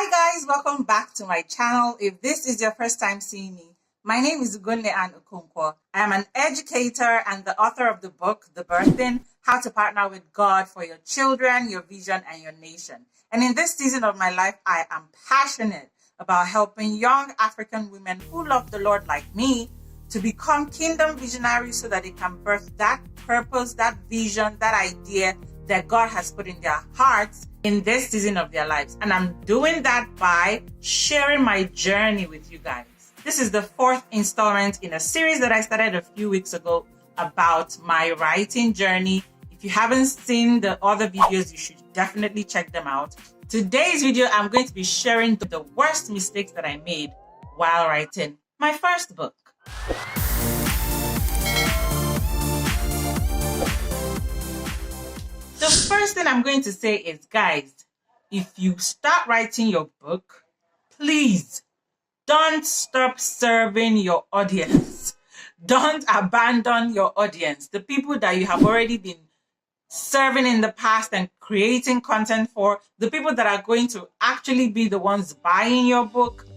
Hi guys, welcome back to my channel. If this is your first time seeing me, my name is Ugonne Ann. I am an educator and the author of the book, The Birthing, How to Partner with God for Your Children, Your Vision, and Your Nation. And in this season of my life, I am passionate about helping young African women who love the Lord like me to become kingdom visionaries so that they can birth that purpose, that vision, that idea that God has put in their hearts in this season of their lives. And I'm doing that by sharing my journey with you guys. This is the fourth installment in a series that I started a few weeks ago about my writing journey. If you haven't seen the other videos, you should definitely check them out. Today's video, I'm going to be sharing the worst mistakes that I made while writing my first book. The first thing I'm going to say is, guys, if you start writing your book, please don't stop serving your audience. Don't abandon your audience. The people that you have already been serving in the past and creating content for, the people that are going to actually be the ones buying your book,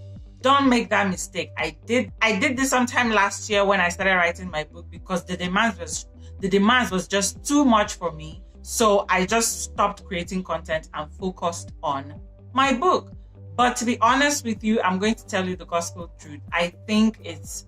don't make that mistake. I did this sometime last year when I started writing my book because the demands was just too much for me. So I just stopped creating content and focused on my book. But to be honest with you, I'm going to tell you the gospel truth. I think it's,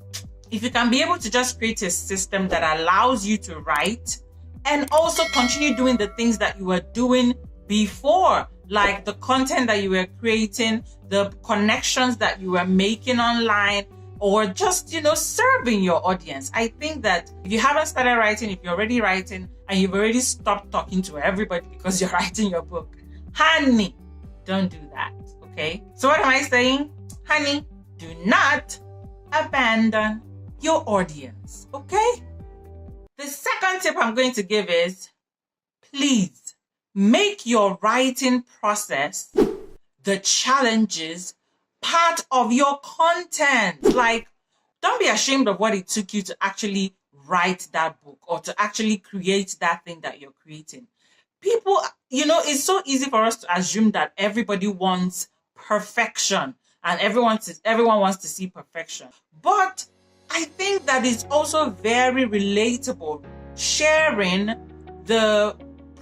if you can be able to just create a system that allows you to write and also continue doing the things that you were doing before, like the content that you were creating, the connections that you were making online, or just, serving your audience. I think that if you haven't started writing, if you're already writing and you've already stopped talking to everybody because you're writing your book, honey, don't do that, okay? So what am I saying? Honey, do not abandon your audience, okay? The second tip I'm going to give is, please make your writing process, the challenges, part of your content. Like, don't be ashamed of what it took you to actually write that book or to actually create that thing that you're creating. People, it's so easy for us to assume that everybody wants perfection and everyone wants to see perfection. But I think that it's also very relatable sharing the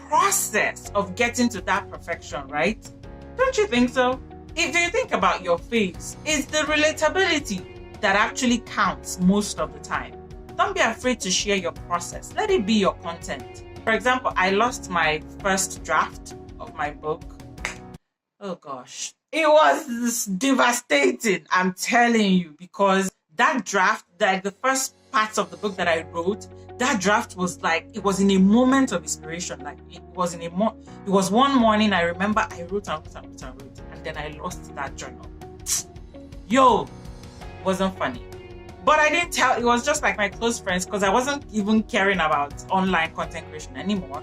process of getting to that perfection, right? Don't you think so? If you think about your faves, it's the relatability that actually counts most of the time. Don't be afraid to share your process. Let it be your content. For example, I lost my first draft of my book. Oh gosh. It was devastating, I'm telling you, because that draft, like the first parts of the book that I wrote, that draft was like, it was in a moment of inspiration. Like it was one morning, I remember I wrote and then I lost that journal. Yo, wasn't funny. But I didn't tell, it was just like my close friends because I wasn't even caring about online content creation anymore.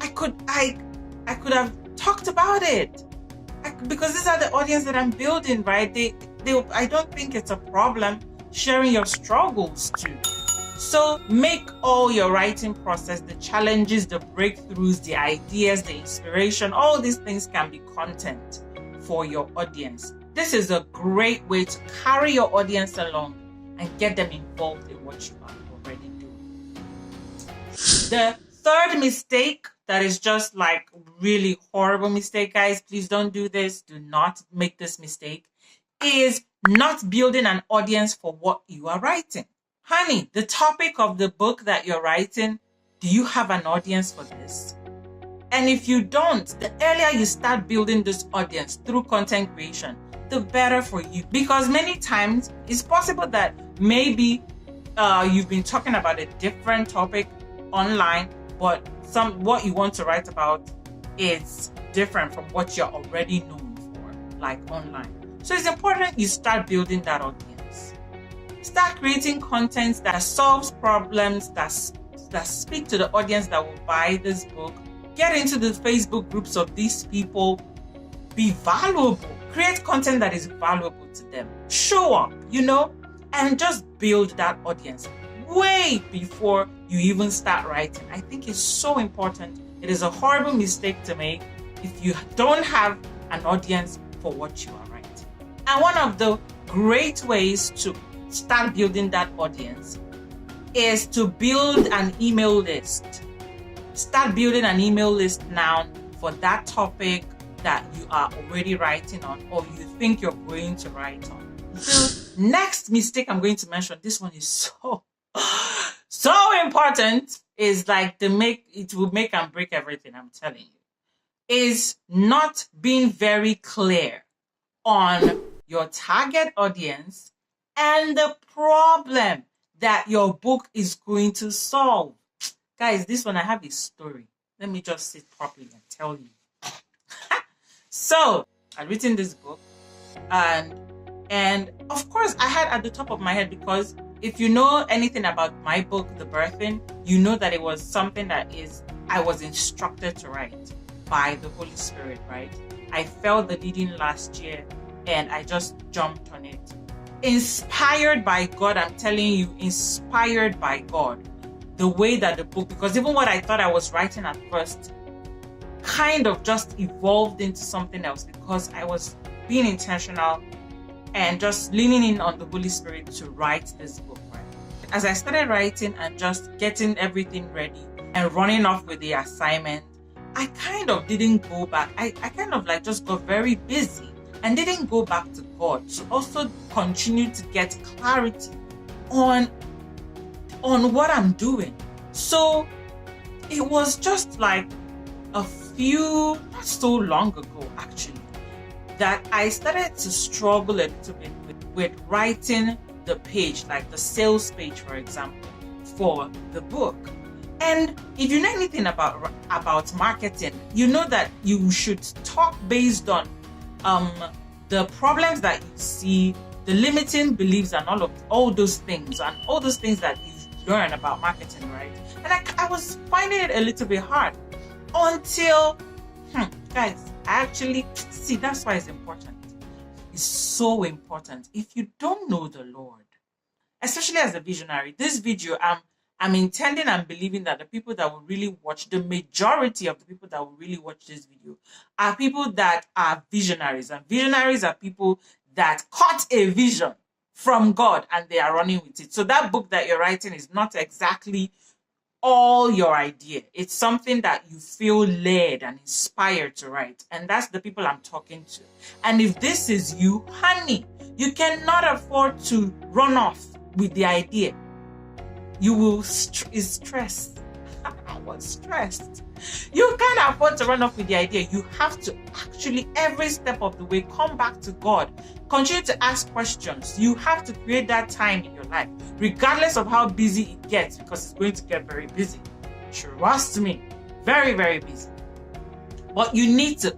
I could have talked about it because these are the audience that I'm building, right? I don't think it's a problem sharing your struggles too. So make all your writing process, the challenges, the breakthroughs, the ideas, the inspiration, all these things can be content for your audience. This is a great way to carry your audience along and get them involved in what you are already doing. The third mistake that is just like really horrible mistake, guys, please don't do this. Do not make this mistake, is not building an audience for what you are writing. Honey, the topic of the book that you're writing, do you have an audience for this? And if you don't, the earlier you start building this audience through content creation, the better for you. Because many times it's possible that maybe you've been talking about a different topic online, but what you want to write about is different from what you're already known for, like online. So it's important you start building that audience. Start creating content that solves problems, that speak to the audience that will buy this book. Get into the Facebook groups of these people. Be valuable. Create content that is valuable to them. Show up, and just build that audience way before you even start writing. I think it's so important. It is a horrible mistake to make. If you don't have an audience, for what you are writing. And one of the great ways to start building that audience is to build an email list. Start building an email list now for that topic that you are already writing on or you think you're going to write on. The next mistake I'm going to mention, this one is so important, is like it will make and break everything, I'm telling you, is not being very clear on your target audience and the problem that your book is going to solve. Guys, this one, I have a story. Let me just sit properly and tell you. So, I'd written this book, and of course, I had at the top of my head, because if you know anything about my book, The Birthing, you know that it was something that I was instructed to write by the Holy Spirit, right? I felt the leading last year, and I just jumped on it. Inspired by God, I'm telling you, inspired by God. The way that the book, because even what I thought I was writing at first kind of just evolved into something else, because I was being intentional and just leaning in on the Holy Spirit to write this book, right? As I started writing and just getting everything ready and running off with the assignment, I kind of didn't go back. I kind of like just got very busy and didn't go back to God to also continue to get clarity on what I'm doing. So it was just like not so long ago actually, that I started to struggle a little bit with writing the page, like the sales page, for example, for the book. And if you know anything about marketing, you know that you should talk based on the problems that you see, the limiting beliefs, and all those things that you learn about marketing, right? And I was finding it a little bit hard until, guys, I actually see, that's why it's important. It's so important. If you don't know the Lord, especially as a visionary, this video, I'm intending and believing that the people that will really watch, the majority of the people that will really watch this video are people that are visionaries. And visionaries are people that caught a vision from God and they are running with it. So that book that you're writing is not exactly all your idea. It's something that you feel led and inspired to write. And that's the people I'm talking to. And if this is you, honey, you cannot afford to run off with the idea. You will stress. I was stressed. You can't afford to run off with the idea. You have to actually, every step of the way, come back to God. Continue to ask questions. You have to create that time in your life, regardless of how busy it gets, because it's going to get very busy. Trust me, very, very busy. But you need to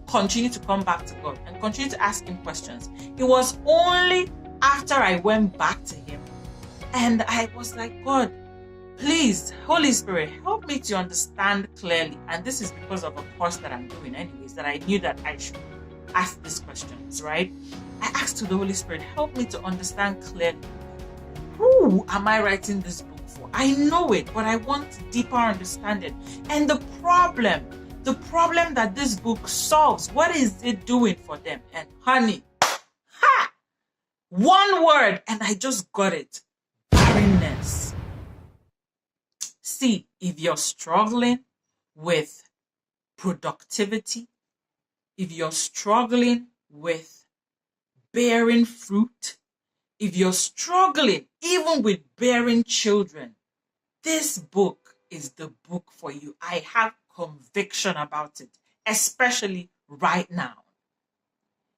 continue to come back to God and continue to ask Him questions. It was only after I went back to Him and I was like, God, please, Holy Spirit, help me to understand clearly. And this is because of a course that I'm doing anyways, that I knew that I should ask these questions, right? I asked to the Holy Spirit, help me to understand clearly. Who am I writing this book for? I know it, but I want deeper understanding. And the problem that this book solves, what is it doing for them? And honey, one word, and I just got it. Barrenness. See, if you're struggling with productivity, if you're struggling with bearing fruit, if you're struggling even with bearing children, this book is the book for you. I have conviction about it, especially right now.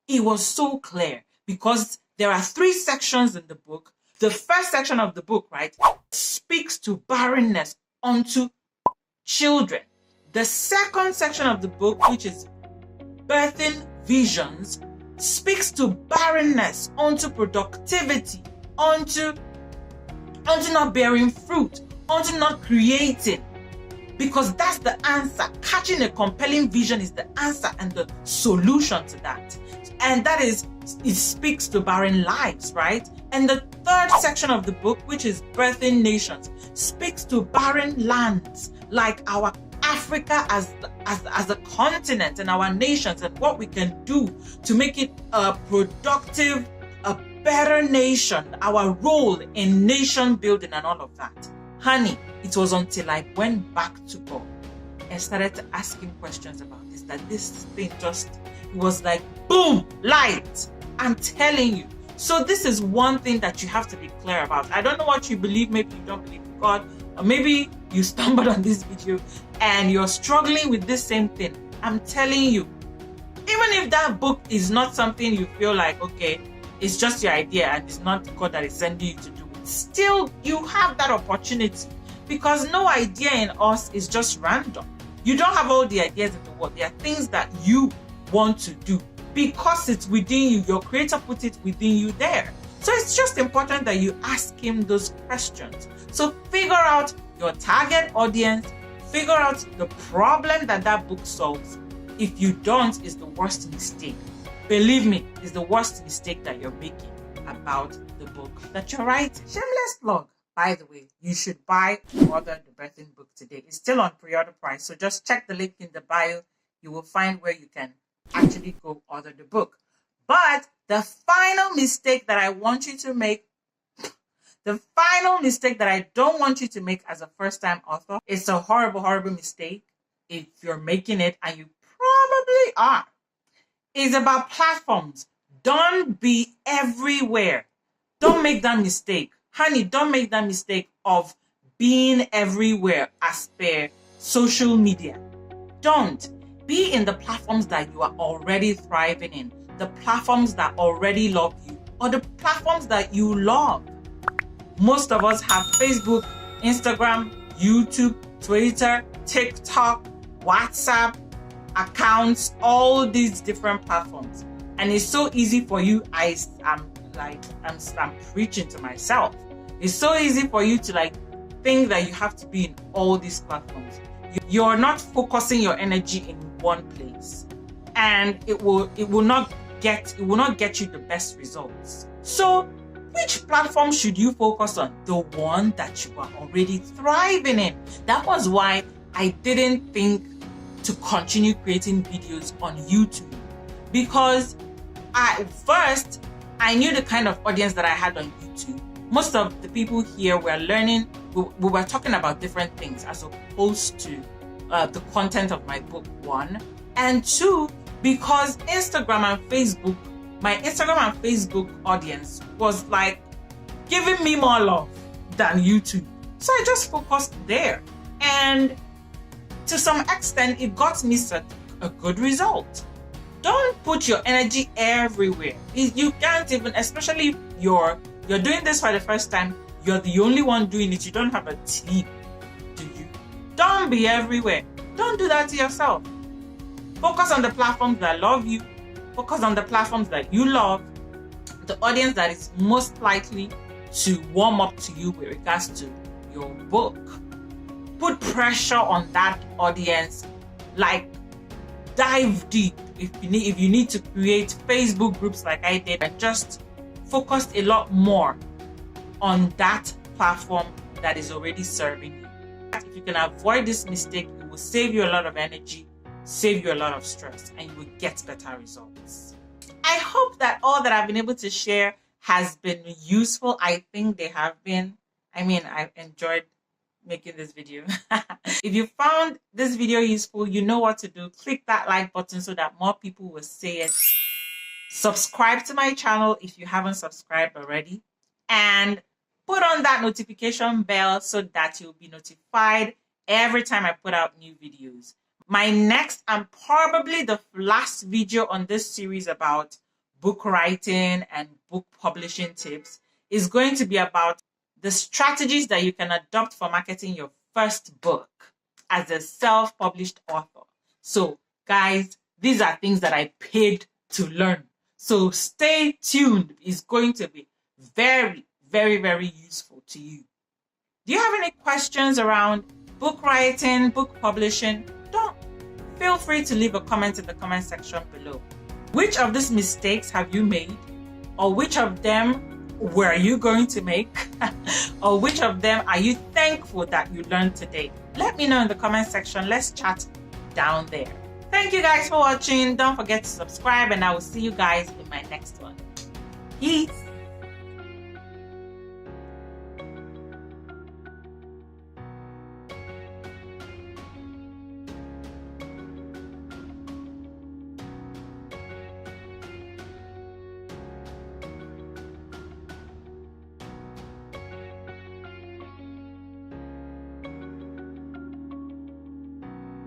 It was so clear because there are 3 sections in the book. The first section of the book, right, speaks to barrenness unto children. The second section of the book, which is birthing visions, speaks to barrenness unto productivity, unto not bearing fruit, unto not creating. Because that's the answer. Catching a compelling vision is the answer and the solution to that. And that is, it speaks to barren lives, right? And the third section of the book, which is birthing nations, speaks to barren lands like our Africa as a continent and our nations and what we can do to make it a productive, a better nation, our role in nation building and all of that. Honey, it was until I went back to God and started to ask him questions about this, that this thing just, it was like, boom, light. I'm telling you. So this is one thing that you have to be clear about. I don't know what you believe. Maybe you don't believe in God, or maybe you stumbled on this video and you're struggling with this same thing. I'm telling you, even if that book is not something you feel like, okay, it's just your idea and it's not God that is sending you to do it, still you have that opportunity, because no idea in us is just random. You don't have all the ideas in the world. There are things that you want to do because it's within you. Your creator put it within you there. So it's just important that you ask him those questions. So figure out your target audience, figure out the problem that book solves. If you don't, it's the worst mistake. Believe me, it's the worst mistake that you're making about the book that you're writing. Shameless plug. By the way, you should buy or order the birthing book today. It's still on pre-order price, so just check the link in the bio. You will find where you can actually go order the book. But the final mistake that I want you to make, the final mistake that I don't want you to make as a first-time author, it's a horrible, horrible mistake if you're making it, and you probably are, is about platforms. Don't be everywhere. Don't make that mistake. Honey, don't make that mistake of being everywhere as per social media. Don't. Be in the platforms that you are already thriving in, the platforms that already love you, or the platforms that you love. Most of us have Facebook, Instagram, YouTube, Twitter, TikTok, WhatsApp accounts, all these different platforms. And it's so easy for you. I'm preaching to myself. It's so easy for you to think that you have to be in all these platforms. You're not focusing your energy in one place, and it will not get you the best results. So which platform should you focus on? The one that you are already thriving in. That was why I didn't think to continue creating videos on YouTube, because I knew the kind of audience that I had on YouTube. Most of the people here were learning, we were talking about different things as opposed to the content of my book, one. And two, because Instagram and Facebook, my Instagram and Facebook audience was giving me more love than YouTube. So I just focused there. And to some extent, it got me a good result. Don't put your energy everywhere. You can't even, especially if you're doing this for the first time, you're the only one doing it. You don't have a team, do you? Don't be everywhere. Don't do that to yourself. Focus on the platforms that love you. Focus on the platforms that you love. The audience that is most likely to warm up to you with regards to your book. Put pressure on that audience. Dive deep. If you need to create Facebook groups like I did, and just focus a lot more on that platform that is already serving you. If you can avoid this mistake, it will save you a lot of energy, save you a lot of stress, and you will get better results. I hope that all that I've been able to share has been useful. I think they have been. I've enjoyed making this video. If you found this video useful, you know what to do. Click that like button so that more people will see it. Subscribe to my channel if you haven't subscribed already, and put on that notification bell so that you'll be notified every time I put out new videos. My next and probably the last video on this series about book writing and book publishing tips is going to be about the strategies that you can adopt for marketing your first book as a self-published author. So guys, these are things that I paid to learn. So stay tuned. It's going to be very, very, very useful to you. Do you have any questions around book writing, book publishing? Feel free to leave a comment in the comment section below. Which of these mistakes have you made? Or which of them were you going to make? Or which of them are you thankful that you learned today? Let me know in the comment section. Let's chat down there. Thank you guys for watching. Don't forget to subscribe, and I will see you guys in my next one. Peace.